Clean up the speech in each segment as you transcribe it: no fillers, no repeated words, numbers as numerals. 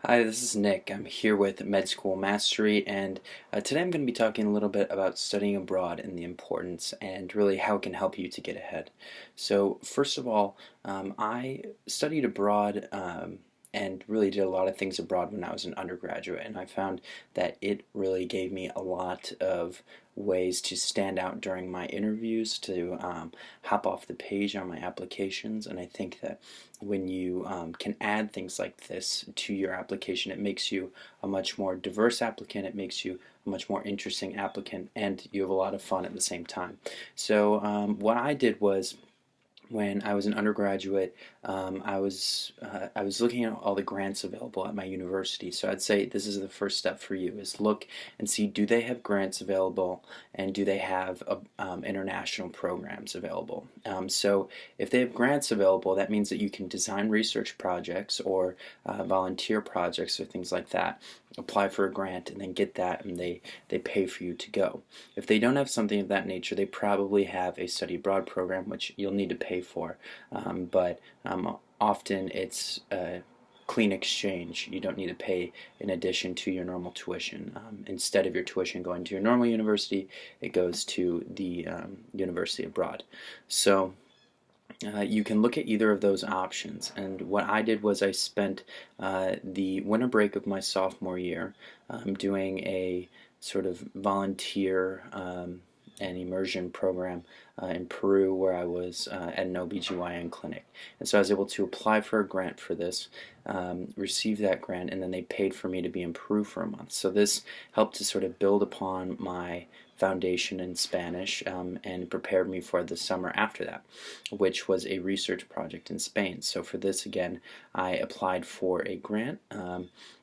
Hi, this is Nick. I'm here with Med School Mastery, and today I'm going to be talking a little bit about studying abroad and the importance and really how it can help you to get ahead. So, first of all, I studied abroad and really did a lot of things abroad when I was an undergraduate, and I found that it really gave me a lot of ways to stand out during my interviews, to hop off the page on my applications, and I think that when you can add things like this to your application, it makes you a much more diverse applicant, it makes you a much more interesting applicant, and you have a lot of fun at the same time. So, what I did was when I was an undergraduate, I was looking at all the grants available at my university. So I'd say this is the first step for you: is look and see, do they have grants available, and do they have international programs available. So if they have grants available, that means that you can design research projects or volunteer projects or things like that. Apply for a grant and then get that, and they pay for you to go. If they don't have something of that nature, they probably have a study abroad program, which you'll need to pay for. But often it's a clean exchange. You don't need to pay in addition to your normal tuition. Instead of your tuition going to your normal university, it goes to the university abroad. So you can look at either of those options. And what I did was I spent the winter break of my sophomore year doing a sort of volunteer and immersion program in Peru, where I was at an OBGYN clinic. And so I was able to apply for a grant for this, receive that grant, and then they paid for me to be in Peru for a month. So this helped to sort of build upon my foundation in Spanish and prepared me for the summer after that, which was a research project in Spain. So for this, again, I applied for a grant,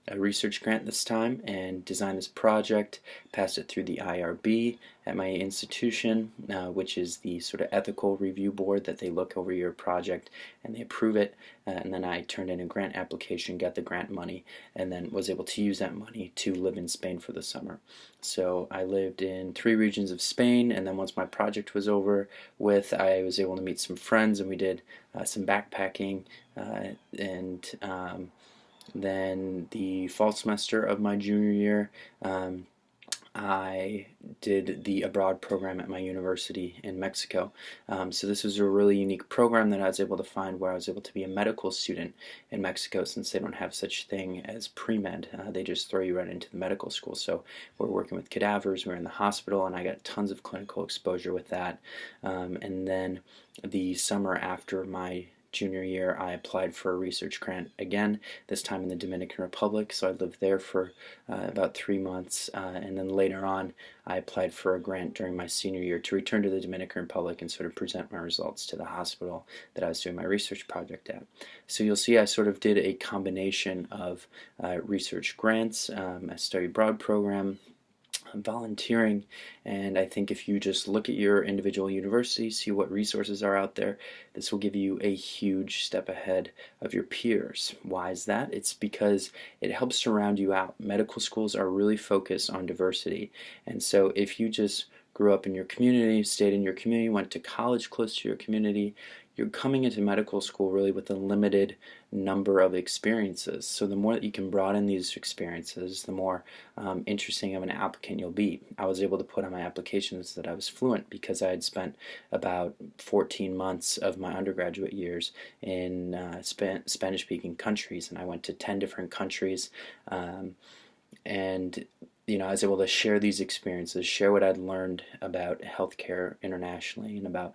a research grant this time, and designed this project, passed it through the IRB at my institution, which is the sort of ethical review board that they look over your project and they approve it. And then I turned in a grant application, got the grant money, and then was able to use that money to live in Spain for the summer. So I lived in 3 regions of Spain, and then once my project was over with, I was able to meet some friends, and we did some backpacking, and then the fall semester of my junior year, I did the abroad program at my university in Mexico. So this was a really unique program that I was able to find, where I was able to be a medical student in Mexico, since they don't have such thing as pre-med. They just throw you right into the medical school. So we're working with cadavers, we're in the hospital, and I got tons of clinical exposure with that. And then the summer after my junior year, I applied for a research grant again, this time in the Dominican Republic. So I lived there for about 3 months, and then later on, I applied for a grant during my senior year to return to the Dominican Republic and sort of present my results to the hospital that I was doing my research project at. So you'll see I sort of did a combination of research grants, a study abroad program, volunteering, and I think if you just look at your individual university, see what resources are out there, this will give you a huge step ahead of your peers. Why is that? It's because it helps to round you out. Medical schools are really focused on diversity, and so if you just grew up in your community, stayed in your community, went to college close to your community, you're coming into medical school really with a limited number of experiences. So the more that you can broaden these experiences, the more interesting of an applicant you'll be. I was able to put on my applications that I was fluent because I had spent about 14 months of my undergraduate years in Spanish-speaking countries, and I went to 10 different countries. And I was able to share these experiences, share what I'd learned about healthcare internationally and about,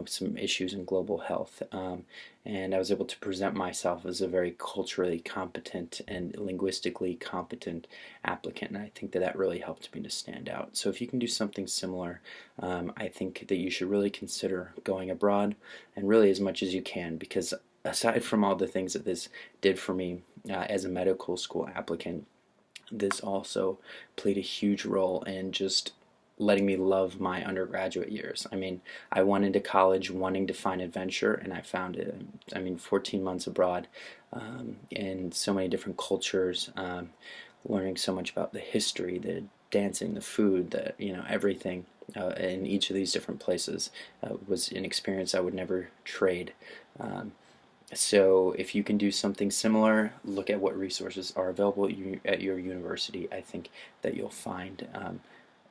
some issues in global health. And I was able to present myself as a very culturally competent and linguistically competent applicant. And I think that that really helped me to stand out. So if you can do something similar, I think that you should really consider going abroad, and really as much as you can, because aside from all the things that this did for me as a medical school applicant, this also played a huge role in just letting me love my undergraduate years. I mean, I went into college wanting to find adventure, and I found it. 14 months abroad in so many different cultures, learning so much about the history, the dancing, the food, everything in each of these different places was an experience I would never trade. So if you can do something similar, look at what resources are available at your university. I think that you'll find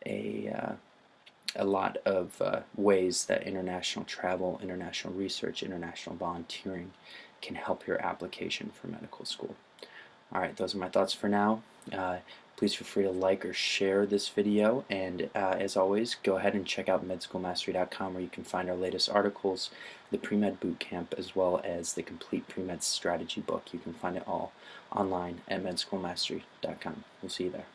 a lot of ways that international travel, international research, international volunteering can help your application for medical school. Alright, those are my thoughts for now. Please feel free to like or share this video, and as always, go ahead and check out medschoolmastery.com, where you can find our latest articles, the Pre-Med Bootcamp, as well as the complete Pre-Med Strategy book. You can find it all online at medschoolmastery.com. We'll see you there.